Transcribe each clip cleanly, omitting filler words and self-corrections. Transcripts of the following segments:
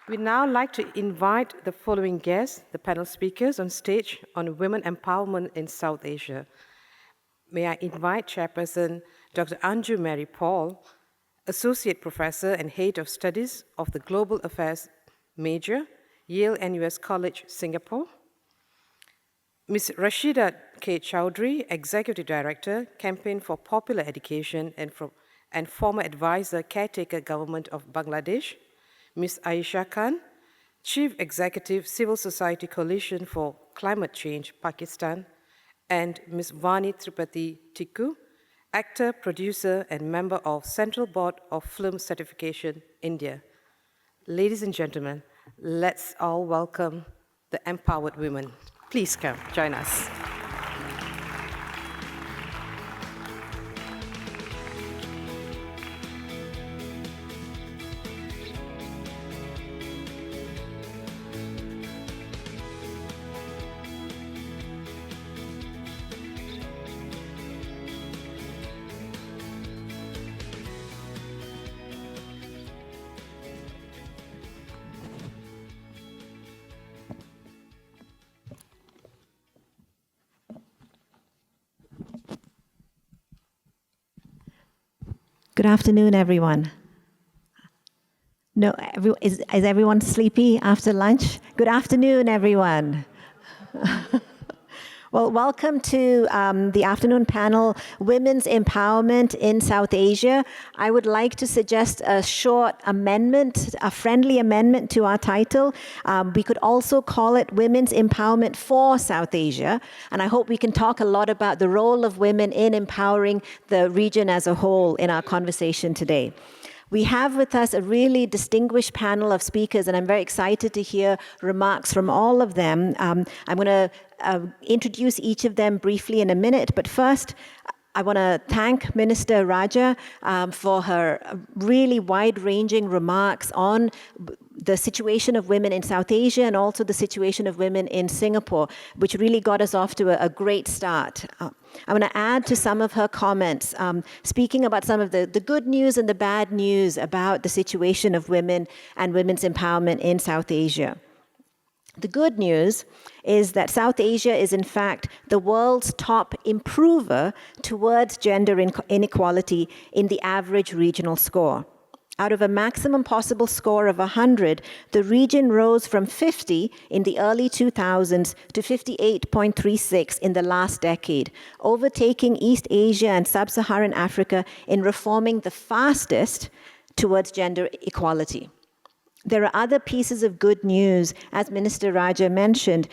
We'd now like to invite the following guests, the panel speakers, on stage on women empowerment in South Asia. May I invite Chairperson Dr. Anju Mary Paul, Associate Professor and Head of Studies of the Global Affairs Major, Yale-NUS College, Singapore. Ms. Rasheda K Choudhury, Executive Director, Campaign for Popular Education and former advisor, Caretaker Government of Bangladesh. Ms. Aisha Khan, Chief Executive, Civil Society Coalition for Climate Change, Pakistan. And Ms. Vani Tripathi Tikoo, actor, producer, and member of Central Board of Film Certification, India. Ladies and gentlemen, let's all welcome the empowered women. Please come, join us. Good afternoon, everyone. No, is everyone sleepy after lunch? Good afternoon, everyone. Well, welcome to the afternoon panel, Women's Empowerment in South Asia. I would like to suggest a short amendment, a friendly amendment to our title. We could also call it Women's Empowerment for South Asia. And I hope we can talk a lot about the role of women in empowering the region as a whole in our conversation today. We have with us a really distinguished panel of speakers, and I'm very excited to hear remarks from all of them. I'm going to introduce each of them briefly in a minute, but first, I want to thank Minister Raja for her really wide-ranging remarks on the situation of women in South Asia and also the situation of women in Singapore, which really got us off to a great start. I want to add to some of her comments, speaking about some of the good news and the bad news about the situation of women and women's empowerment in South Asia. The good news is that South Asia is, in fact, the world's top improver towards gender inequality in the average regional score. Out of a maximum possible score of 100, the region rose from 50 in the early 2000s to 58.36 in the last decade, overtaking East Asia and Sub-Saharan Africa in reforming the fastest towards gender equality. There are other pieces of good news, as Minister Raja mentioned,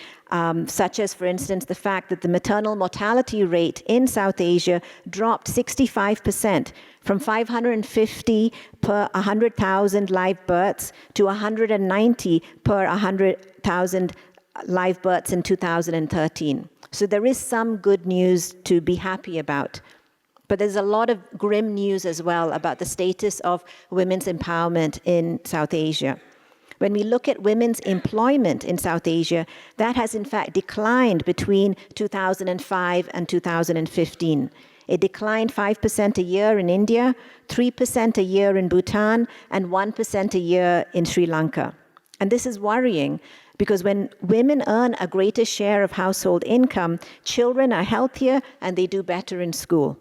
such as, for instance, the fact that the maternal mortality rate in South Asia dropped 65%, from 550 per 100,000 live births to 190 per 100,000 live births in 2013. So there is some good news to be happy about. But there's a lot of grim news as well about the status of women's empowerment in South Asia. When we look at women's employment in South Asia, that has in fact declined between 2005 and 2015. It declined 5% a year in India, 3% a year in Bhutan, and 1% a year in Sri Lanka. And this is worrying because when women earn a greater share of household income, children are healthier and they do better in school.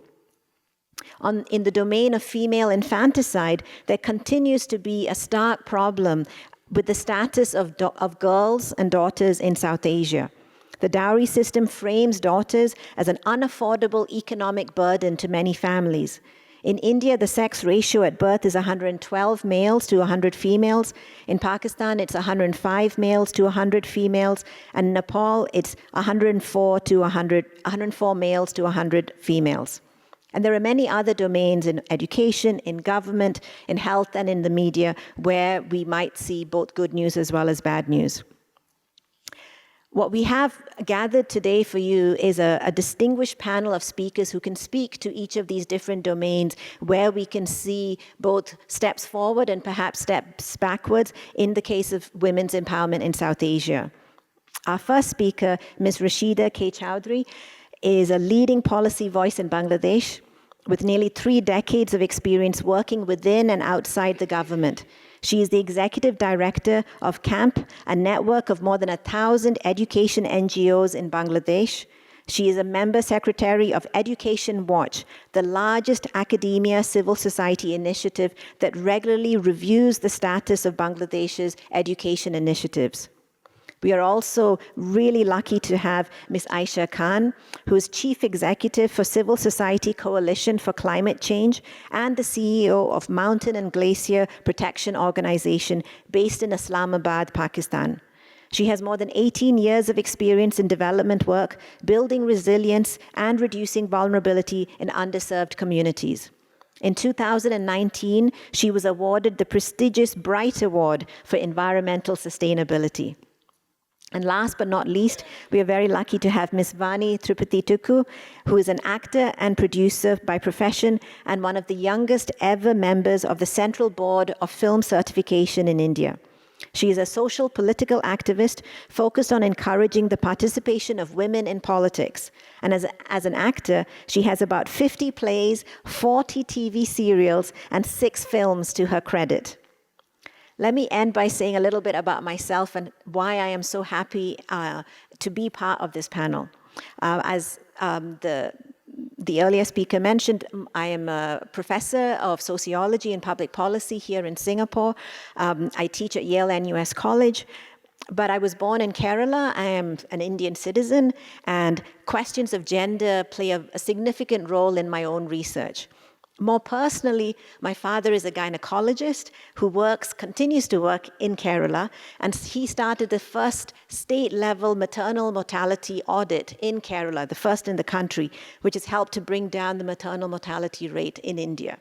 In the domain of female infanticide, there continues to be a stark problem with the status of girls and daughters in South Asia. The dowry system frames daughters as an unaffordable economic burden to many families. In India, the sex ratio at birth is 112 males to 100 females. In Pakistan, it's 105 males to 100 females. And in Nepal, it's 104 males to 100 females. And there are many other domains in education, in government, in health, and in the media where we might see both good news as well as bad news. What we have gathered today for you is a distinguished panel of speakers who can speak to each of these different domains where we can see both steps forward and perhaps steps backwards in the case of women's empowerment in South Asia. Our first speaker, Ms. Rasheda K Choudhury, is a leading policy voice in Bangladesh with nearly 3 decades of experience working within and outside the government. She is the executive director of CAMP, a network of more than 1,000 education NGOs in Bangladesh. She is a member secretary of Education Watch, the largest academia civil society initiative that regularly reviews the status of Bangladesh's education initiatives. We are also really lucky to have Ms. Aisha Khan, who is Chief Executive for Civil Society Coalition for Climate Change and the CEO of Mountain and Glacier Protection Organization based in Islamabad, Pakistan. She has more than 18 years of experience in development work, building resilience and reducing vulnerability in underserved communities. In 2019, she was awarded the prestigious Bright Award for Environmental Sustainability. And last but not least, we are very lucky to have Ms. Vani Tikoo, who is an actor and producer by profession and one of the youngest ever members of the Central Board of Film Certification in India. She is a social political activist focused on encouraging the participation of women in politics. And as an actor, she has about 50 plays, 40 TV serials, and 6 films to her credit. Let me end by saying a little bit about myself and why I am so happy to be part of this panel. As the earlier speaker mentioned, I am a professor of sociology and public policy here in Singapore. I teach at Yale-NUS College, but I was born in Kerala. I am an Indian citizen, and questions of gender play a significant role in my own research. More personally, my father is a gynecologist who continues to work in Kerala, and he started the first state-level maternal mortality audit in Kerala, the first in the country, which has helped to bring down the maternal mortality rate in India.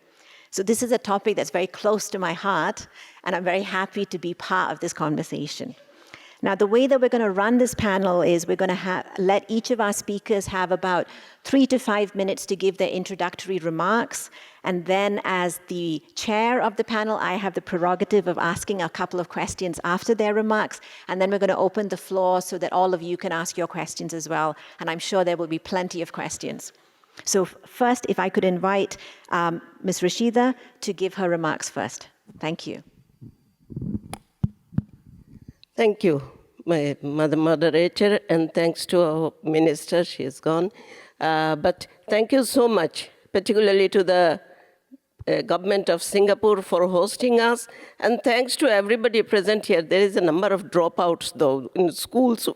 So this is a topic that's very close to my heart, and I'm very happy to be part of this conversation. Now, the way that we're going to run this panel is we're going to let each of our speakers have about 3 to 5 minutes to give their introductory remarks. And then as the chair of the panel, I have the prerogative of asking a couple of questions after their remarks. And then we're going to open the floor so that all of you can ask your questions as well. And I'm sure there will be plenty of questions. So first, if I could invite Ms. Rasheeda to give her remarks first. Thank you. Thank you, my moderator, and thanks to our minister, she is gone. But thank you so much, particularly to the government of Singapore for hosting us, and thanks to everybody present here. There is a number of dropouts, though. In schools,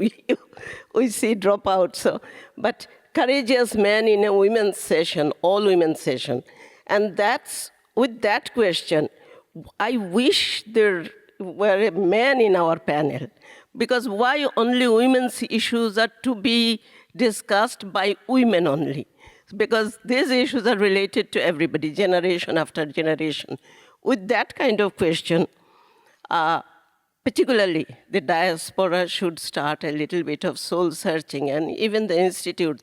we see dropouts. So, but courageous men in a women's session, all women's session. And that's, with that question, I wish there were a man in our panel, because why only women's issues are to be discussed by women only? Because these issues are related to everybody, generation after generation. With that kind of question, particularly the diaspora should start a little bit of soul searching, and even the Institute,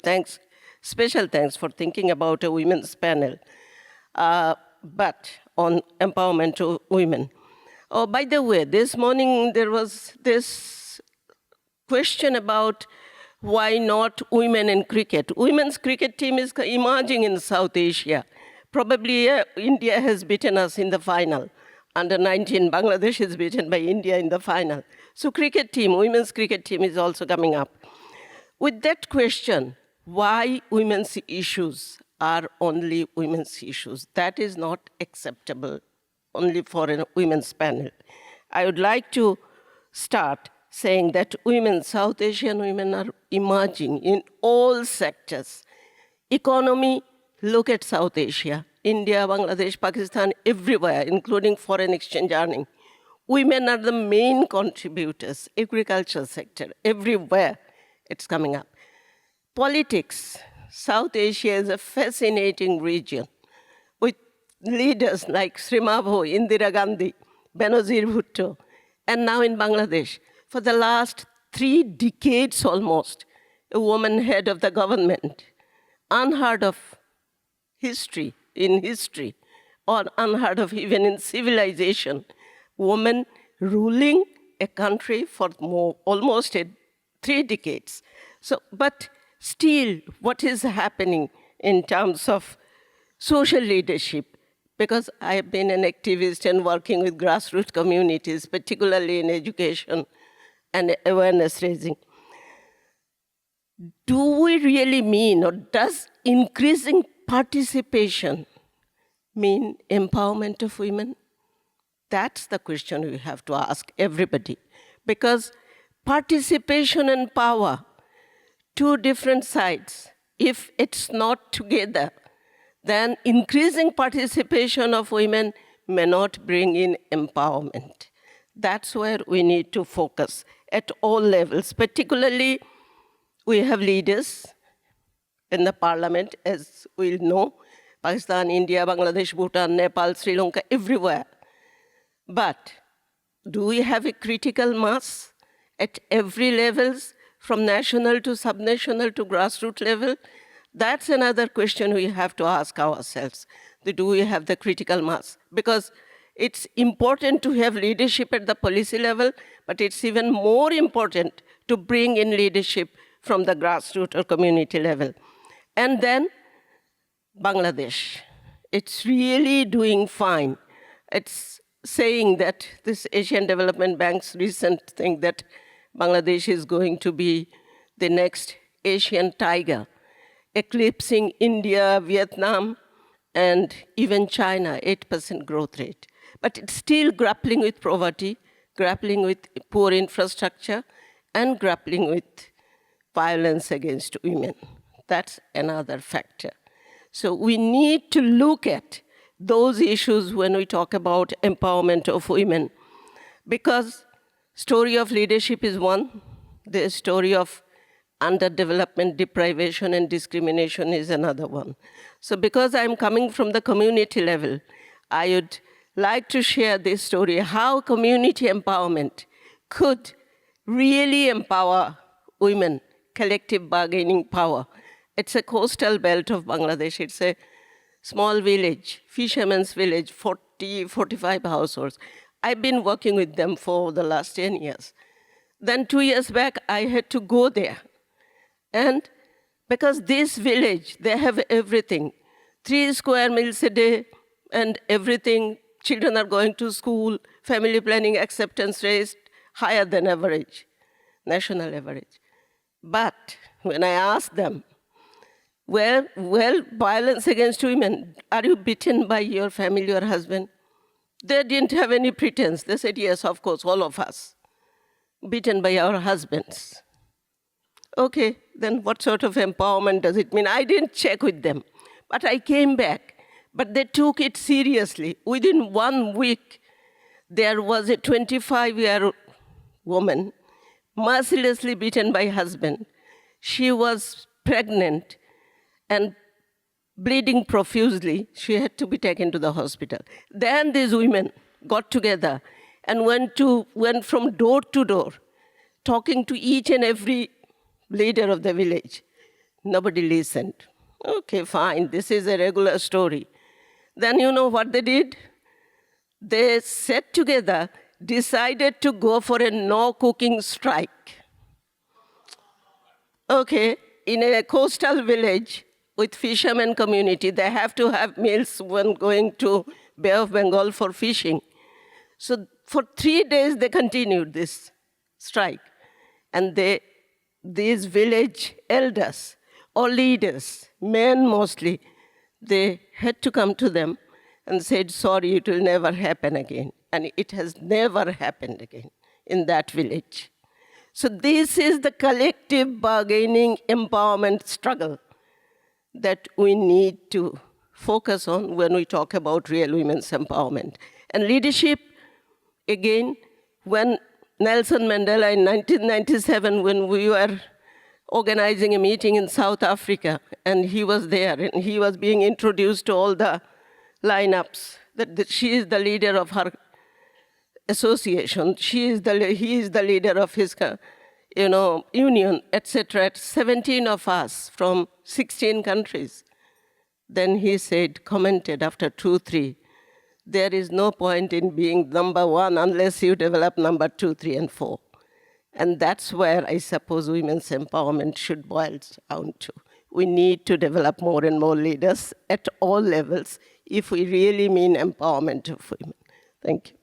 special thanks for thinking about a women's panel, but on empowerment of women. Oh, by the way, this morning there was this question about why not women in cricket. Women's cricket team is emerging in South Asia. Probably India has beaten us in the final. Under 19, Bangladesh is beaten by India in the final. So cricket team, women's cricket team is also coming up. With that question, why women's issues are only women's issues? That is not acceptable only for a women's panel. I would like to start saying that women, South Asian women, are emerging in all sectors. Economy, look at South Asia, India, Bangladesh, Pakistan, everywhere, including foreign exchange earning. Women are the main contributors, agriculture sector, everywhere it's coming up. Politics, South Asia is a fascinating region with leaders like Srimabho, Indira Gandhi, Benazir Bhutto, and now in Bangladesh. For the last 3 decades almost, a woman head of the government, unheard of in history, or unheard of even in civilization, woman ruling a country for almost 3 decades. So, but still, what is happening in terms of social leadership, because I've been an activist and working with grassroots communities, particularly in education and awareness raising. Do we really mean, or does increasing participation mean empowerment of women? That's the question we have to ask everybody. Because participation and power, two different sides. If it's not together, then increasing participation of women may not bring in empowerment. That's where we need to focus at all levels. Particularly, we have leaders in the parliament, as we know, Pakistan, India, Bangladesh, Bhutan, Nepal, Sri Lanka, everywhere. But do we have a critical mass at every levels, from national to subnational to grassroots level? That's another question we have to ask ourselves. Do we have the critical mass? Because it's important to have leadership at the policy level, but it's even more important to bring in leadership from the grassroots or community level. And then Bangladesh. It's really doing fine. It's saying that this Asian Development Bank's recent thing that Bangladesh is going to be the next Asian tiger, eclipsing India, Vietnam, and even China, 8% growth rate. But it's still grappling with poverty, grappling with poor infrastructure, and grappling with violence against women. That's another factor. So we need to look at those issues when we talk about empowerment of women, because story of leadership is one, the story of underdevelopment, deprivation, and discrimination is another one. So because I'm coming from the community level, I would like to share this story, how community empowerment could really empower women, collective bargaining power. It's a coastal belt of Bangladesh. It's a small village, fisherman's village, 40, 45 households. I've been working with them for the last 10 years. Then 2 years back, I had to go there. And because this village, they have everything, 3 square meals a day and everything, children are going to school, family planning acceptance rate higher than average, national average. But when I asked them, well, violence against women, are you beaten by your family or husband? They didn't have any pretense. They said, yes, of course, all of us, beaten by our husbands. Okay, then what sort of empowerment does it mean? I didn't check with them, but I came back. But they took it seriously. Within 1 week, there was a 25-year-old woman mercilessly beaten by husband. She was pregnant and bleeding profusely. She had to be taken to the hospital. Then these women got together and went from door to door, talking to each and every leader of the village. Nobody listened. Okay, fine, this is a regular story. Then you know what they did? They sat together, decided to go for a no-cooking strike. Okay, in a coastal village with fishermen community, they have to have meals when going to Bay of Bengal for fishing. So for 3 days, they continued this strike. And these village elders or leaders, men mostly, they had to come to them and said, sorry, it will never happen again. And it has never happened again in that village. So this is the collective bargaining empowerment struggle that we need to focus on when we talk about real women's empowerment. And leadership, again, when Nelson Mandela in 1997, when we were organizing a meeting in South Africa, and he was there, and he was being introduced to all the lineups, that she is the leader of her association, he is the leader of his union, etc. 17 of us from 16 countries. Then he said, commented after 2, 3, there is no point in being number 1 unless you develop number 2, 3, and 4. And that's where I suppose women's empowerment should boil down to. We need to develop more and more leaders at all levels, if we really mean empowerment of women. Thank you.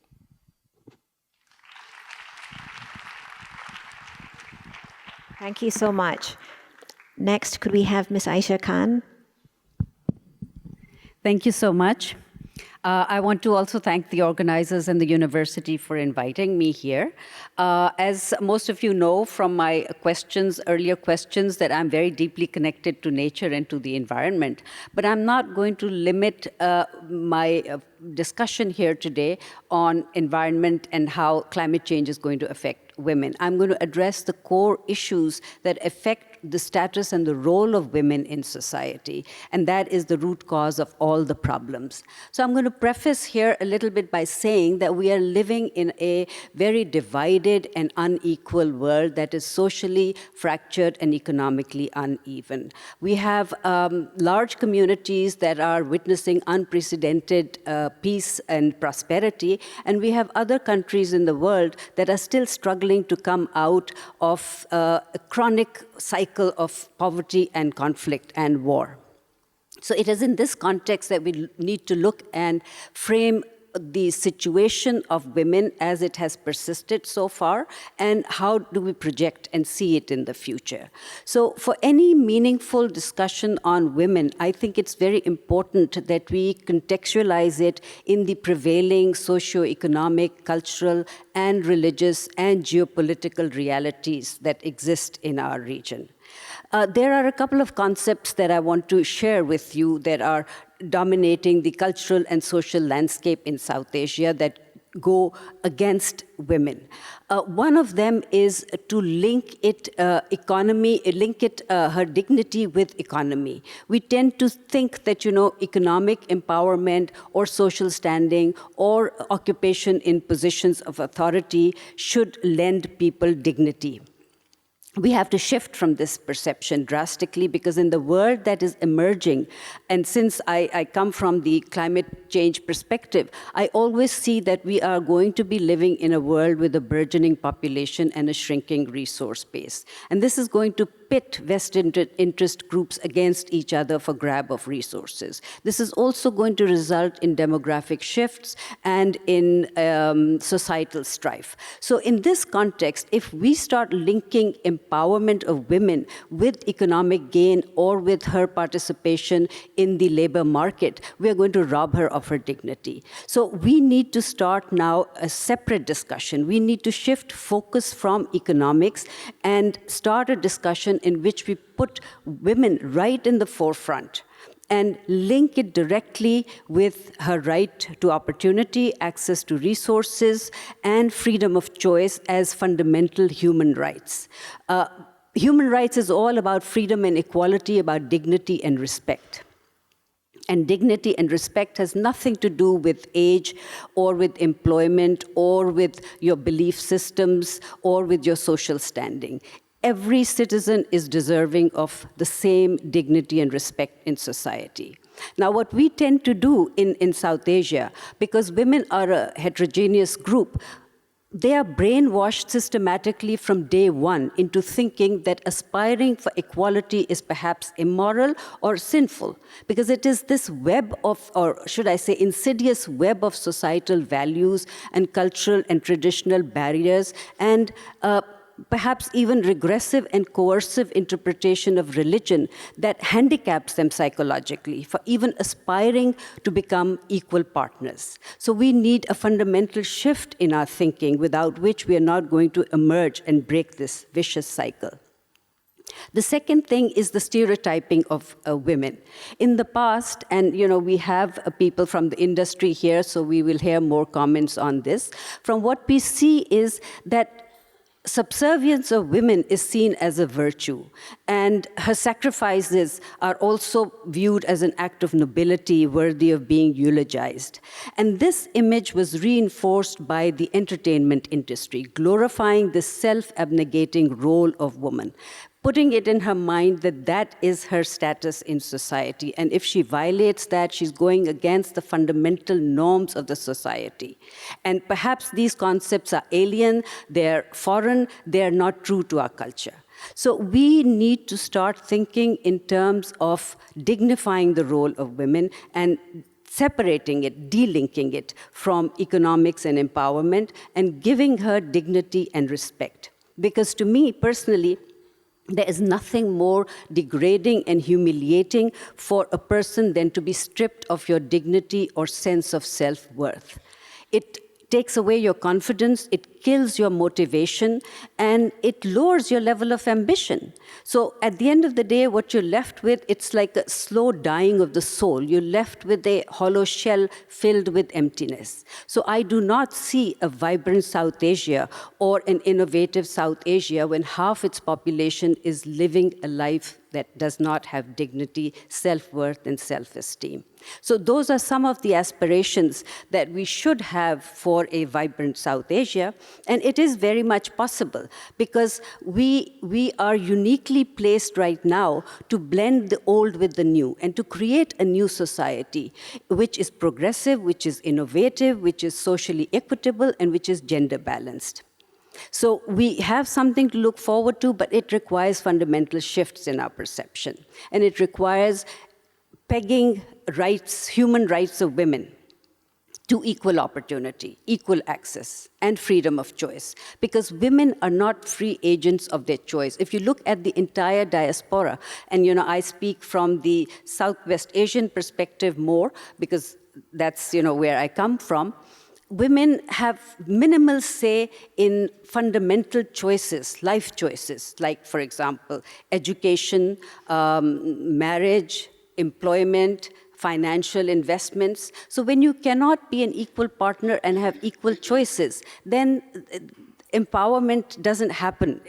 Thank you so much. Next, could we have Ms. Aisha Khan? Thank you so much. I want to also thank the organizers and the university for inviting me here. As most of you know from my earlier questions, that I'm very deeply connected to nature and to the environment. But I'm not going to limit my discussion here today on environment and how climate change is going to affect women. I'm going to address the core issues that affect the status and the role of women in society, and that is the root cause of all the problems. So I'm going to preface here a little bit by saying that we are living in a very divided and unequal world that is socially fractured and economically uneven. We have large communities that are witnessing unprecedented peace and prosperity, and we have other countries in the world that are still struggling to come out of a chronic cycle of poverty and conflict and war. So it is in this context that we need to look and frame the situation of women as it has persisted so far, and how do we project and see it in the future. So for any meaningful discussion on women, I think it's very important that we contextualize it in the prevailing socio-economic, cultural, and religious and geopolitical realities that exist in our region. There are a couple of concepts that I want to share with you that are dominating the cultural and social landscape in South Asia that go against women. One of them is to link it her dignity with economy. We tend to think that, economic empowerment or social standing or occupation in positions of authority should lend people dignity. We have to shift from this perception drastically, because in the world that is emerging, and since I come from the climate change perspective, I always see that we are going to be living in a world with a burgeoning population and a shrinking resource base. And this is going to pit vested interest groups against each other for grab of resources. This is also going to result in demographic shifts and in societal strife. So in this context, if we start linking empowerment of women with economic gain or with her participation in the labor market, we are going to rob her of her dignity. So we need to start now a separate discussion. We need to shift focus from economics and start a discussion in which we put women right in the forefront and link it directly with her right to opportunity, access to resources, and freedom of choice as fundamental human rights. Human rights is all about freedom and equality, about dignity and respect. And dignity and respect has nothing to do with age or with employment or with your belief systems or with your social standing. Every citizen is deserving of the same dignity and respect in society. Now, what we tend to do in South Asia, because women are a heterogeneous group, they are brainwashed systematically from day one into thinking that aspiring for equality is perhaps immoral or sinful, because it is this web of, or should I say, insidious web of societal values and cultural and traditional barriers and perhaps even regressive and coercive interpretation of religion that handicaps them psychologically for even aspiring to become equal partners. So we need a fundamental shift in our thinking, without which we are not going to emerge and break this vicious cycle. The second thing is the stereotyping of women. In the past, and we have people from the industry here, so we will hear more comments on this. From what we see is that subservience of women is seen as a virtue, and her sacrifices are also viewed as an act of nobility worthy of being eulogized. And this image was reinforced by the entertainment industry, glorifying the self-abnegating role of woman, putting it in her mind that that is her status in society. And if she violates that, she's going against the fundamental norms of the society. And perhaps these concepts are alien, they're foreign, they're not true to our culture. So we need to start thinking in terms of dignifying the role of women and separating it, delinking it from economics and empowerment, and giving her dignity and respect. Because to me, personally, there is nothing more degrading and humiliating for a person than to be stripped of your dignity or sense of self-worth. It takes away your confidence, it kills your motivation, and it lowers your level of ambition. So at the end of the day, what you're left with, it's like a slow dying of the soul. You're left with a hollow shell filled with emptiness. So I do not see a vibrant South Asia or an innovative South Asia when half its population is living a life that does not have dignity, self-worth, and self-esteem. So those are some of the aspirations that we should have for a vibrant South Asia, and it is very much possible because we are uniquely placed right now to blend the old with the new and to create a new society which is progressive, which is innovative, which is socially equitable, and which is gender balanced. So we have something to look forward to, but it requires fundamental shifts in our perception. And it requires pegging rights, human rights of women to equal opportunity, equal access, and freedom of choice. Because women are not free agents of their choice. If you look at the entire diaspora, and I speak from the Southwest Asian perspective more, because that's where I come from, women have minimal say in fundamental choices, life choices, like, for example, education, marriage, employment, financial investments. So when you cannot be an equal partner and have equal choices, then empowerment doesn't happen.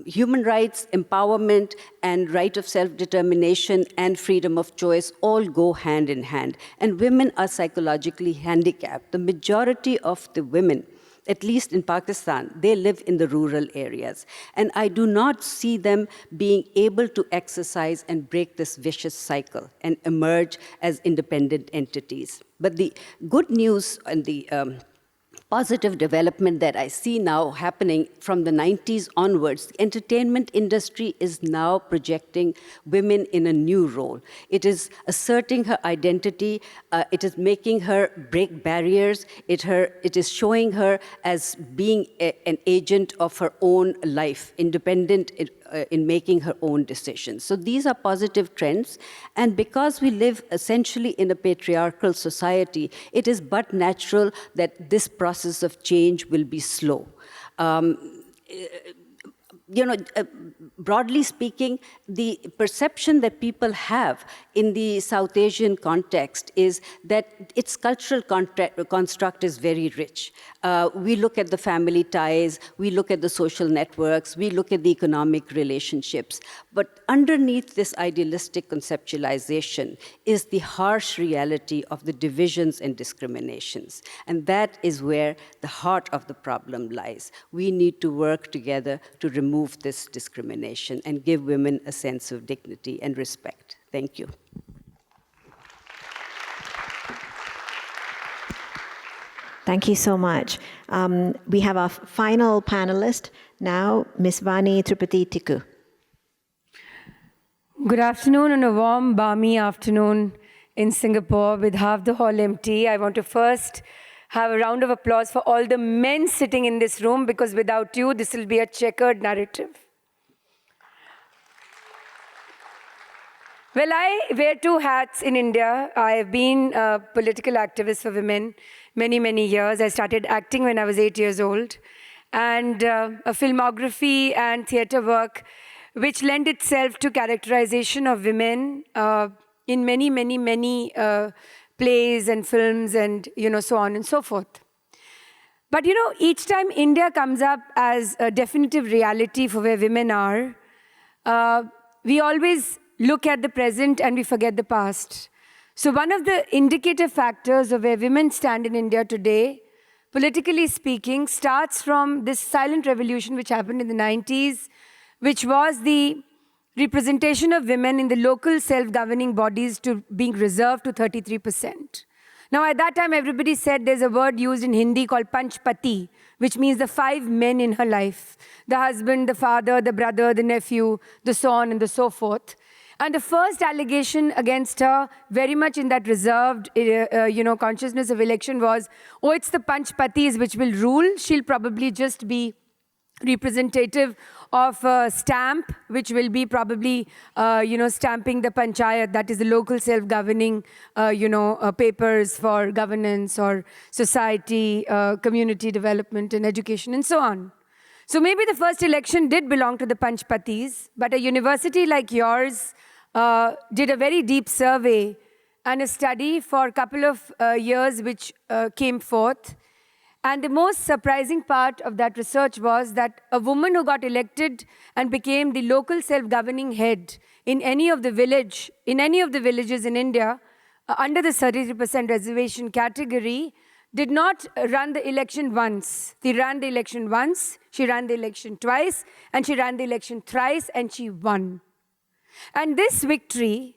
Human rights, empowerment, and right of self-determination and freedom of choice all go hand in hand. And women are psychologically handicapped. The majority of the women, at least in Pakistan, they live in the rural areas. And I do not see them being able to exercise and break this vicious cycle and emerge as independent entities. But the good news and the positive development that I see now happening from the 90s onwards, the entertainment industry is now projecting women in a new role. It is asserting her identity. It is making her break barriers. It is showing her as being an agent of her own life, independent in making her own decisions. So these are positive trends. And because we live essentially in a patriarchal society, it is but natural that this process of change will be slow. Broadly speaking, the perception that people have in the South Asian context is that its cultural construct is very rich. We look at the family ties, we look at the social networks, we look at the economic relationships. But underneath this idealistic conceptualization is the harsh reality of the divisions and discriminations. And that is where the heart of the problem lies. We need to work together to remove this discrimination and give women a sense of dignity and respect. Thank you. Thank you so much. We have our final panelist now, Ms. Vani Tripathi Tikoo. Good afternoon on a warm, balmy afternoon in Singapore with half the hall empty. I want to first have a round of applause for all the men sitting in this room, because without you, this will be a checkered narrative. Well, I wear two hats in India. I have been a political activist for women many, many years. I started acting when I was 8 years old. And a filmography and theater work which lend itself to characterization of women in many, many, many plays and films and, so on and so forth. But, each time India comes up as a definitive reality for where women are, we always look at the present and we forget the past. So one of the indicative factors of where women stand in India today, politically speaking, starts from this silent revolution which happened in the 90s, which was the representation of women in the local self-governing bodies to being reserved to 33%. Now, at that time, everybody said there's a word used in Hindi called Panchpati, which means the 5 men in her life: the husband, the father, the brother, the nephew, the so on and the so forth. And the first allegation against her, very much in that reserved, consciousness of election was, oh, it's the Panchpatis which will rule. She'll probably just be representative of a stamp, which will be probably, stamping the panchayat, that is the local self-governing, papers for governance or society, community development and education and so on. So maybe the first election did belong to the Panchpatis, but a university like yours did a very deep survey and a study for a couple of years which came forth. And the most surprising part of that research was that a woman who got elected and became the local self-governing head in any of the villages in India, under the 33% reservation category, did not run the election once. She ran the election once, she ran the election twice, and she ran the election thrice, and she won. And this victory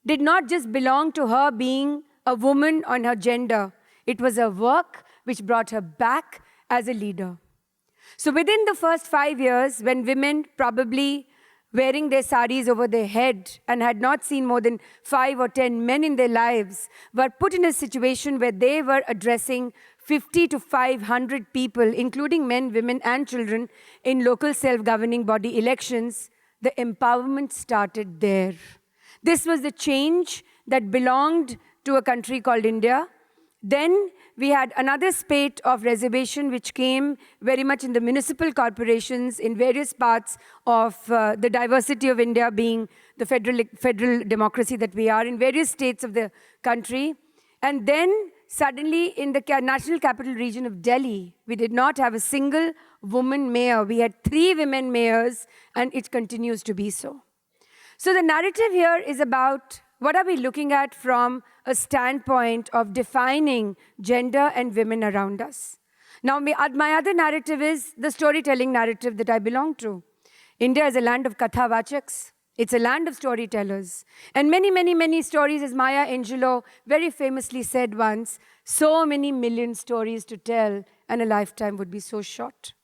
did not just belong to her being a woman on her gender. It was her work which brought her back as a leader. So within the first 5 years, when women probably wearing their saris over their head and had not seen more than 5 or 10 men in their lives, were put in a situation where they were addressing 50 to 500 people, including men, women, and children, in local self-governing body elections, the empowerment started there. This was the change that belonged to a country called India. Then we had another spate of reservation which came very much in the municipal corporations in various parts of the diversity of India, being the federal democracy that we are in various states of the country. And then suddenly in the national capital region of Delhi, we did not have a single woman mayor. We had 3 women mayors, and it continues to be so. So the narrative here is about what are we looking at from a standpoint of defining gender and women around us. Now, my other narrative is the storytelling narrative that I belong to. India is a land of kathavachaks. It's a land of storytellers. And many, many, many stories, as Maya Angelou very famously said once, so many million stories to tell, and a lifetime would be so short.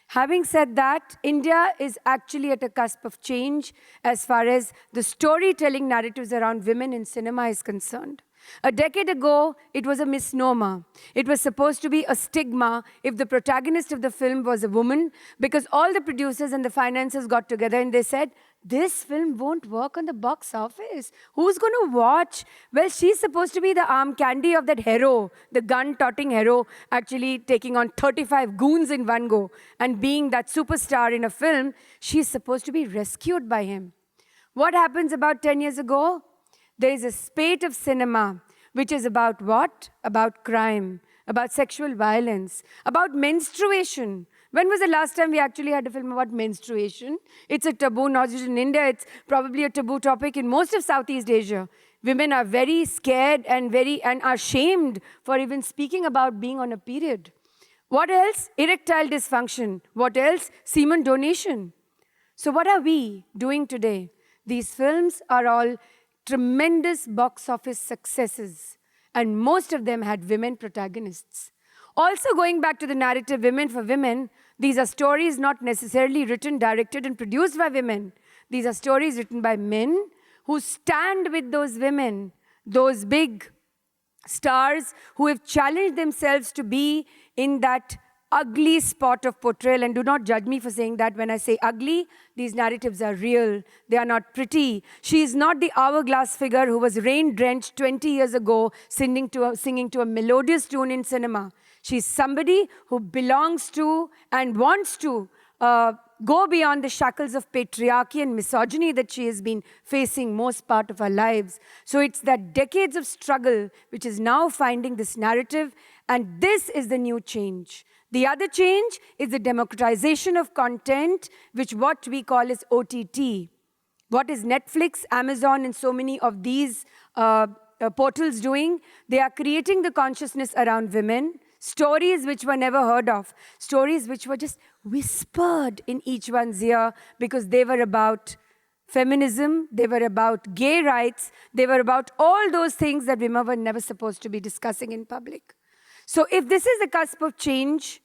Having said that, India is actually at a cusp of change as far as the storytelling narratives around women in cinema is concerned. A decade ago, it was a misnomer. It was supposed to be a stigma if the protagonist of the film was a woman, because all the producers and the financiers got together and they said, this film won't work on the box office. Who's going to watch? Well, she's supposed to be the arm candy of that hero, the gun-toting hero, actually taking on 35 goons in one go and being that superstar in a film. She's supposed to be rescued by him. What happens about 10 years ago? There is a spate of cinema which is about what? About crime, about sexual violence, about menstruation. When was the last time we actually had a film about menstruation? It's a taboo, not just in India. It's probably a taboo topic in most of Southeast Asia. Women are very scared and are shamed for even speaking about being on a period. What else? Erectile dysfunction. What else? Semen donation. So what are we doing today? These films are all tremendous box office successes, and most of them had women protagonists. Also, going back to the narrative Women for Women, these are stories not necessarily written, directed, and produced by women. These are stories written by men who stand with those women, those big stars who have challenged themselves to be in that ugly spot of portrayal. And do not judge me for saying that. When I say ugly, these narratives are real. They are not pretty. She is not the hourglass figure who was rain-drenched 20 years ago singing to a melodious tune in cinema. She's somebody who belongs to and wants to go beyond the shackles of patriarchy and misogyny that she has been facing most part of her lives. So it's that decades of struggle which is now finding this narrative, and this is the new change. The other change is the democratization of content, which what we call is OTT. What is Netflix, Amazon, and so many of these portals doing? They are creating the consciousness around women, stories which were never heard of, stories which were just whispered in each one's ear because they were about feminism, they were about gay rights, they were about all those things that women were never supposed to be discussing in public. So if this is the cusp of change,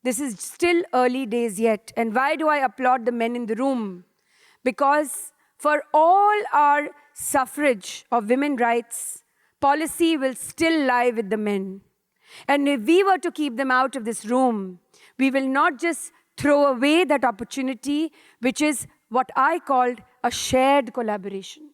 this is still early days yet. And why do I applaud the men in the room? Because for all our suffrage of women's rights, policy will still lie with the men. And if we were to keep them out of this room, we will not just throw away that opportunity, which is what I called a shared collaboration.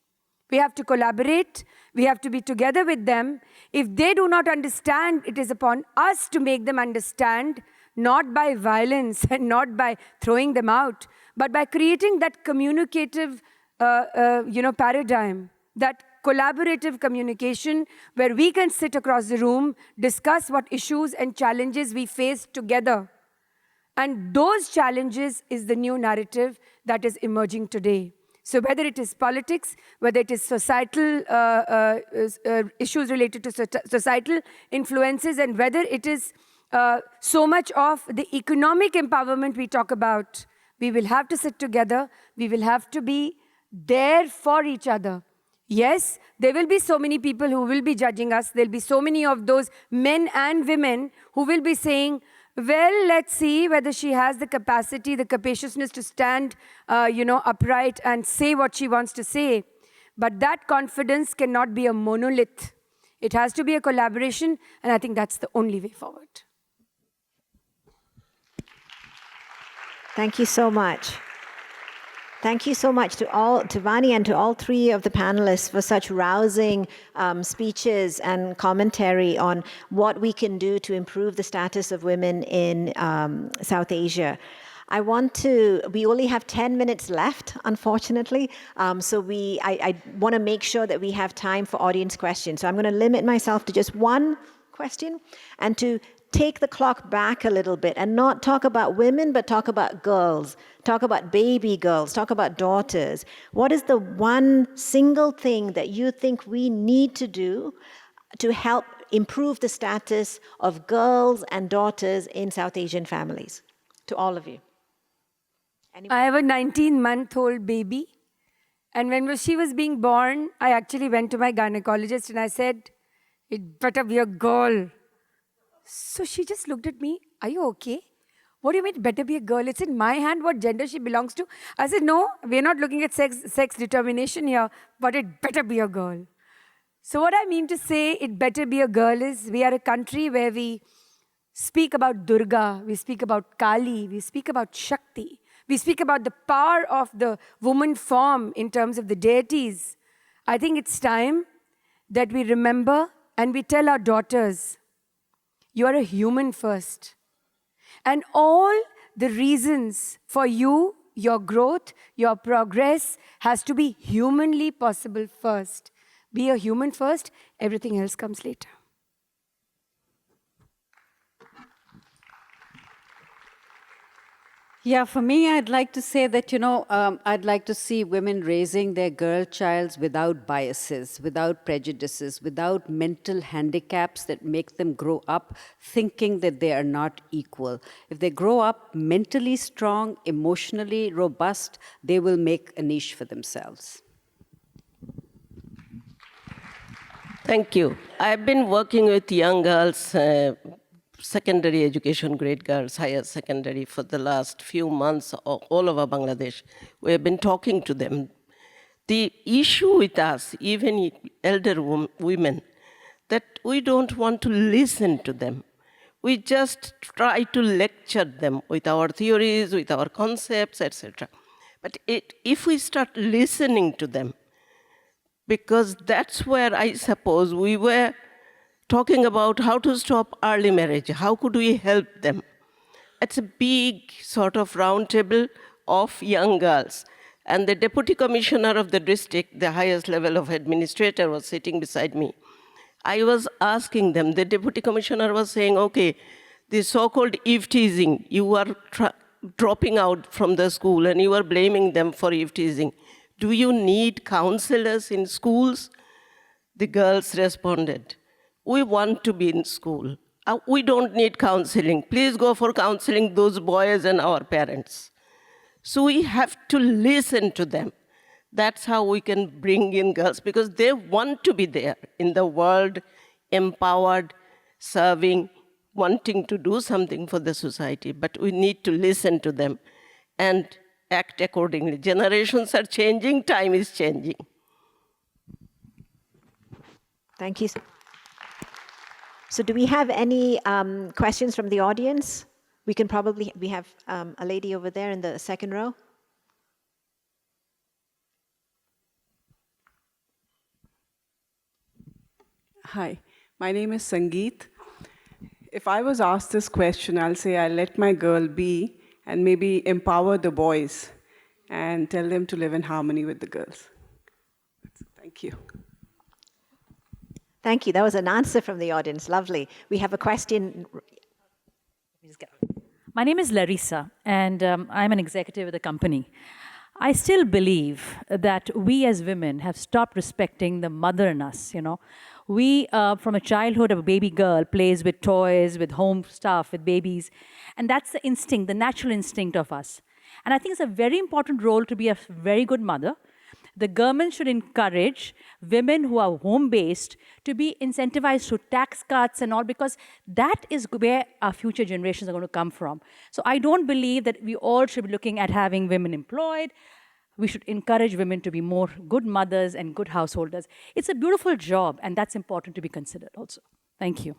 We have to collaborate. We have to be together with them. If they do not understand, it is upon us to make them understand, not by violence and not by throwing them out, but by creating that communicative paradigm, that collaborative communication where we can sit across the room, discuss what issues and challenges we face together. And those challenges is the new narrative that is emerging today. So whether it is politics, whether it is societal issues related to societal influences, and whether it is so much of the economic empowerment we talk about, we will have to sit together. We will have to be there for each other. Yes, there will be so many people who will be judging us. There will be so many of those men and women who will be saying, well, let's see whether she has the capacity, the capaciousness to stand, upright and say what she wants to say. But that confidence cannot be a monolith. It has to be a collaboration, and I think that's the only way forward. Thank you so much. Thank you so much to Vani and to all three of the panelists for such rousing speeches and commentary on what we can do to improve the status of women in South Asia. We only have 10 minutes left, unfortunately, so I want to make sure that we have time for audience questions. So I'm going to limit myself to just one question and to take the clock back a little bit and not talk about women, but talk about girls, talk about baby girls, talk about daughters. What is the one single thing that you think we need to do to help improve the status of girls and daughters in South Asian families? To all of you. Anybody? I have a 19-month-old baby. And when she was being born, I actually went to my gynecologist and I said, it better be a girl. So she just looked at me, are you okay? What do you mean it better be a girl? It's in my hand what gender she belongs to. I said, no, we're not looking at sex determination here, but it better be a girl. So what I mean to say it better be a girl is we are a country where we speak about Durga, we speak about Kali, we speak about Shakti, we speak about the power of the woman form in terms of the deities. I think it's time that we remember and we tell our daughters, you are a human first. And all the reasons for you, your growth, your progress has to be humanly possible first. Be a human first, everything else comes later. Yeah, for me, I'd like to say that, I'd like to see women raising their girl childs without biases, without prejudices, without mental handicaps that make them grow up thinking that they are not equal. If they grow up mentally strong, emotionally robust, they will make a niche for themselves. Thank you. I've been working with young girls, secondary education grade girls, higher secondary, for the last few months all over Bangladesh. We have been talking to them. The issue with us, even elder women, that we don't want to listen to them. We just try to lecture them with our theories, with our concepts, etc. But if we start listening to them, because that's where I suppose we were talking about how to stop early marriage, how could we help them? It's a big sort of round table of young girls. And the deputy commissioner of the district, the highest level of administrator, was sitting beside me. I was asking them, the deputy commissioner was saying, okay, the so-called eve teasing, you are dropping out from the school and you are blaming them for eve teasing. Do you need counselors in schools? The girls responded, we want to be in school. We don't need counseling. Please go for counseling those boys and our parents. So we have to listen to them. That's how we can bring in girls, because they want to be there in the world, empowered, serving, wanting to do something for the society. But we need to listen to them. And act accordingly. Generations are changing, time is changing. Thank you. So do we have any questions from the audience? We have a lady over there in the second row. Hi, my name is Sangeet. If I was asked this question, I'll say I'll let my girl be and maybe empower the boys and tell them to live in harmony with the girls. Thank you. Thank you. That was an answer from the audience. Lovely. We have a question. My name is Larissa, and I'm an executive at the company. I still believe that we as women have stopped respecting the mother in us, you know. We, from a childhood of a baby girl, plays with toys, with home stuff, with babies. And that's the instinct, the natural instinct of us. And I think it's a very important role to be a very good mother. The government should encourage women who are home-based to be incentivized through tax cuts and all, because that is where our future generations are going to come from. So I don't believe that we all should be looking at having women employed. We should encourage women to be more good mothers and good householders. It's a beautiful job, and that's important to be considered also. Thank you.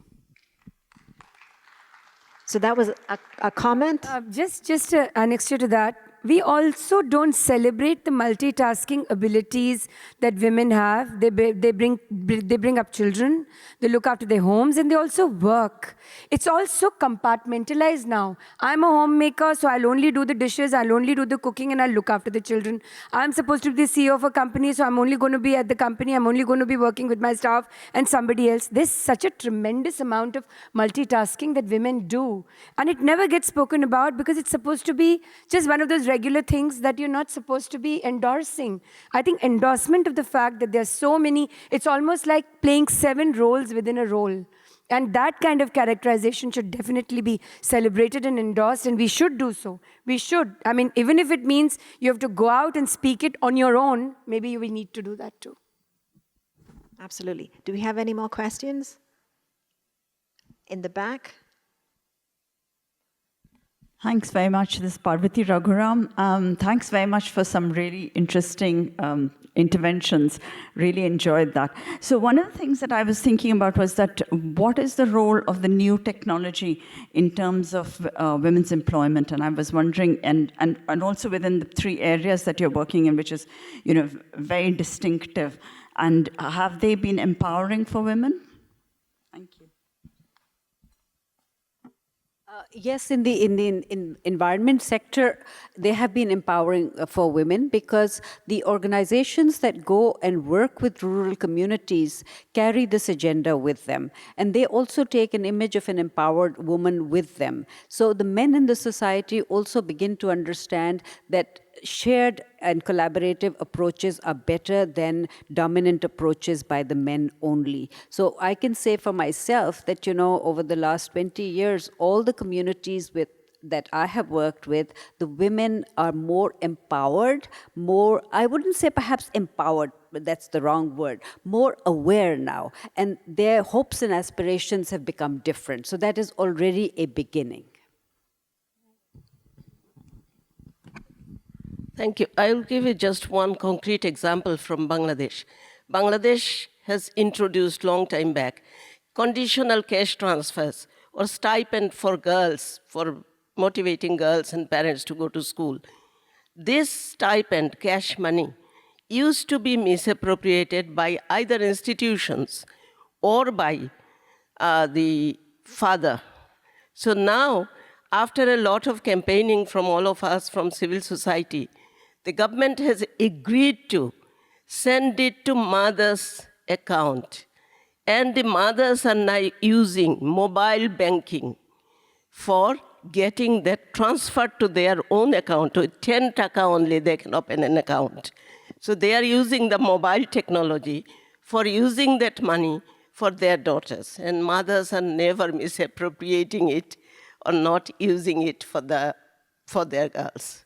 So that was a comment? Just an annexure to that. We also don't celebrate the multitasking abilities that women have. They bring up children, they look after their homes, and they also work. It's also compartmentalized now. I'm a homemaker, so I'll only do the dishes, I'll only do the cooking, and I'll look after the children. I'm supposed to be the CEO of a company, so I'm only going to be at the company, I'm only going to be working with my staff and somebody else. There's such a tremendous amount of multitasking that women do. And it never gets spoken about because it's supposed to be just one of those regular things that you're not supposed to be endorsing. I think endorsement of the fact that there's so many, it's almost like playing 7 roles within a role. And that kind of characterization should definitely be celebrated and endorsed, and we should do so. We should. I mean, even if it means you have to go out and speak it on your own, maybe we need to do that too. Absolutely. Do we have any more questions? In the back? Thanks very much. This is Parvati Raghuram. Thanks very much for some really interesting interventions. Really enjoyed that. So one of the things that I was thinking about was that what is the role of the new technology in terms of women's employment? And I was wondering, and also within the 3 areas that you're working in, which is, you know, very distinctive. And have they been empowering for women? Thank you. Yes, in the environment sector, they have been empowering for women because the organizations that go and work with rural communities carry this agenda with them. And they also take an image of an empowered woman with them. So the men in the society also begin to understand that shared and collaborative approaches are better than dominant approaches by the men only. So I can say for myself that, you know, over the last 20 years, all the communities that I have worked with, the women are more empowered, more, I wouldn't say perhaps empowered, but that's the wrong word, more aware now. And their hopes and aspirations have become different. So that is already a beginning. Thank you. I'll give you just one concrete example from Bangladesh. Bangladesh has introduced long time back conditional cash transfers or stipend for girls, for motivating girls and parents to go to school. This stipend, cash money, used to be misappropriated by either institutions or by the father. So now, after a lot of campaigning from all of us from civil society, the government has agreed to send it to mother's account. And the mothers are now using mobile banking for getting that transferred to their own account. With 10 taka only, they can open an account. So they are using the mobile technology for using that money for their daughters. And mothers are never misappropriating it or not using it for their girls.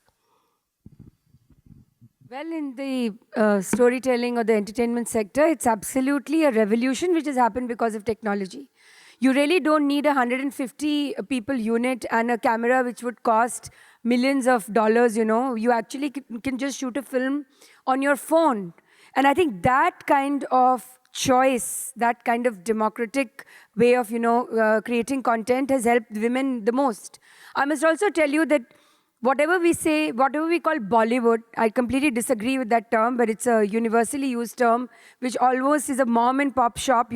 Well, in the storytelling or the entertainment sector, it's absolutely a revolution which has happened because of technology. You really don't need a 150 people unit and a camera which would cost millions of dollars, you know. You actually can just shoot a film on your phone. And I think that kind of choice, that kind of democratic way of, creating content has helped women the most. I must also tell you that whatever we say, whatever we call Bollywood, I completely disagree with that term, but it's a universally used term, which almost is a mom and pop shop,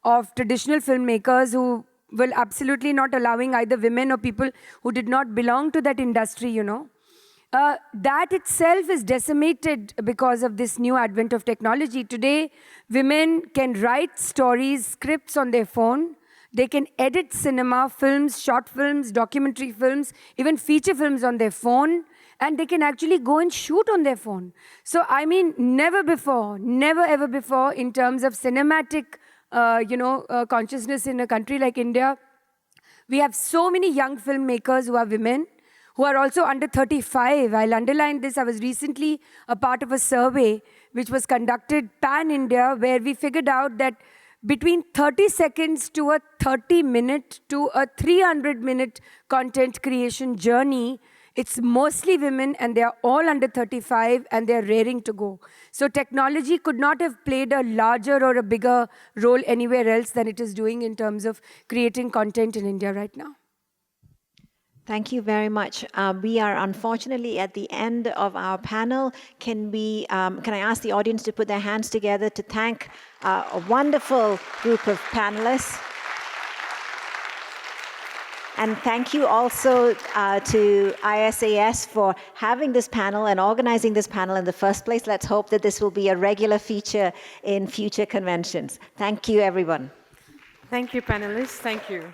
of traditional filmmakers who will absolutely not allowing either women or people who did not belong to that industry, that itself is decimated because of this new advent of technology. Today, women can write stories, scripts on their phone. They can edit cinema, films, short films, documentary films, even feature films on their phone, and they can actually go and shoot on their phone. So, I mean, never ever before, in terms of cinematic, consciousness in a country like India, we have so many young filmmakers who are women, who are also under 35. I'll underline this. I was recently a part of a survey which was conducted pan-India, where we figured out that between 30 seconds to a 30-minute to a 300-minute content creation journey, it's mostly women, and they are all under 35, and they're raring to go. So technology could not have played a larger or a bigger role anywhere else than it is doing in terms of creating content in India right now. Thank you very much. We are unfortunately at the end of our panel. Can I ask the audience to put their hands together to thank a wonderful group of panelists? And thank you also to ISAS for having this panel and organizing this panel in the first place. Let's hope that this will be a regular feature in future conventions. Thank you, everyone. Thank you, panelists. Thank you.